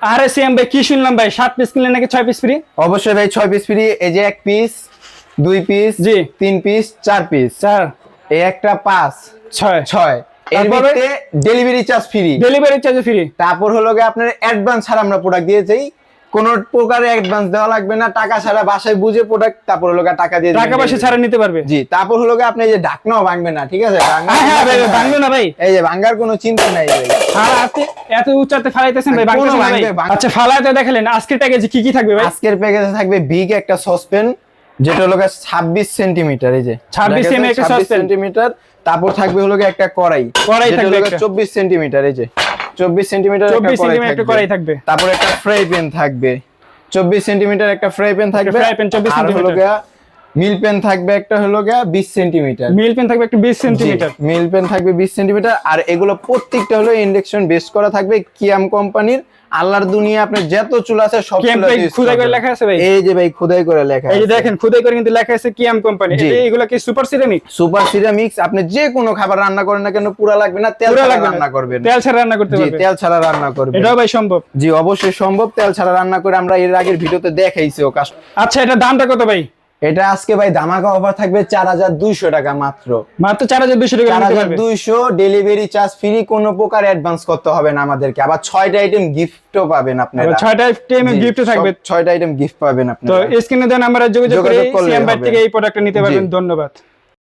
আরে সিএম ভাই কি শুনলাম ভাই 7 পিস কিনলে নাকি 6 পিস ফ্রি? অবশ্যই ভাই 6 পিস ফ্রি। এই যে 1 পিস, 2 পিস, জি 3 পিস, 4 পিস, 4 এই একটা 5 6 6 এর তারপরে ভিতরে delivery charge free. Delivery charge free. তারপর হলো গিয়ে আপনার অ্যাডভান্স ছাড়া আমরা প্রোডাক্ট দিয়ে যাই, কোনো প্রকারে অ্যাডভান্স দেওয়া লাগবে না, টাকা ছাড়া বাসায় বুঝে প্রোডাক্ট তারপর হলো গিয়ে টাকা দিয়ে টাকা পয়সা ছাড়া নিতে পারবে। জি। তারপর হলো গিয়ে আপনি এই যে ঢাকনাও ভাঙবে না, ঠিক আছে? হ্যাঁ ভাই ভাঙলো না ভাই, এই যে ভাঙার কোনো চিন্তা নাই ভাই। আর আপনি এত উচ্চতে ফালাইতেছেন ভাই, কোনো ভাঙতেছেন না ভাই। ভাঙবে। আচ্ছা ফালাইতে দেখালেন, আজকের প্যাকেজে কি কি থাকবে ভাই? আজকের প্যাকেজে থাকবে বিগ একটা সসপ্যান, যেটা হলো গিয়ে 26 সেন্টিমিটার, এই যে 26 সেমি একটা সসপ্যান। সেন্টিমিটার। তারপর থাকবে হলো গিয়ে একটা কড়াই যেটা থাকবে হলো গিয়ে একটা 24 সেন্টিমিটার, এই যে 24 সেন্টিমিটার 24 সেন্টিমিটার একটা কড়াই থাকবে। তারপর একটা ফ্রাই প্যান থাকবে 24 সেন্টিমিটার, একটা ফ্রাই প্যান থাকবে। ফ্রাই প্যান 24 আর হলো সেন্টিমিটার। গিয়ে মিল প্যান থাকবে একটা হলো গিয়ে 20 সেন্টিমিটার। মিল পেন থাকবে একটা 20 সেন্টিমিটার। মিল পেন থাকবে 20 সেন্টিমিটার। আর এগুলো প্রত্যেকটা হলো ইন্ডাকশন বেস করা থাকবে, কিয়াম কোম্পানির। আল্লাহর দুনিয়া আপনার যত চুলা আছে সব কিয়াম চুলা ভাই খোদাই করে লেখা আছে ভাই, এই যে ভাই খোদাই করে লেখা এই যে আছে। দেখেন খোদাই করে কিন্তু লেখা আছে কিয়াম কোম্পানি। জি। এগুলো কি সুপার সিরামিক? Super ceramics. আপনি যে কোনো খাবার রান্না করেন না কেন পুরা লাগবে না, তেল ছাড়া রান্না করবেন। তেল ছাড়া রান্না করতে জি, পারবে, তেল ছাড়া রান্না করবেন। এটাও ভাই সম্ভব। জি অবশ্যই সম্ভব, তেল ছাড়া রান্না করে আমরা এর আগের ভিডিওতে দেখাইছি ও কাজ। আচ্ছা এটা দামটা কত ভাই? এটা আজকে ভাই ধামাকা অফার থাকবে 4200 টাকা মাত্র। মাত্র 4200 টাকা নিতে পারবে। 4200, ডেলিভারি চার্জ ফ্রি, কোনো প্রকার অ্যাডভান্স করতে হবে না আমাদেরকে। আবার 6টা আইটেম গিফটও পাবেন আপনারা। 6টা আইটেম গিফট থাকবে। 6টা আইটেম গিফট পাবেন তো আপনারা। স্ক্রিনে দেন নাম্বারে যোগাযোগ করে যোগাযোগ করলেই সিএম ভাই হবে। থেকে এই প্রোডাক্টটা নিতে পারবেন। জি। ধন্যবাদ।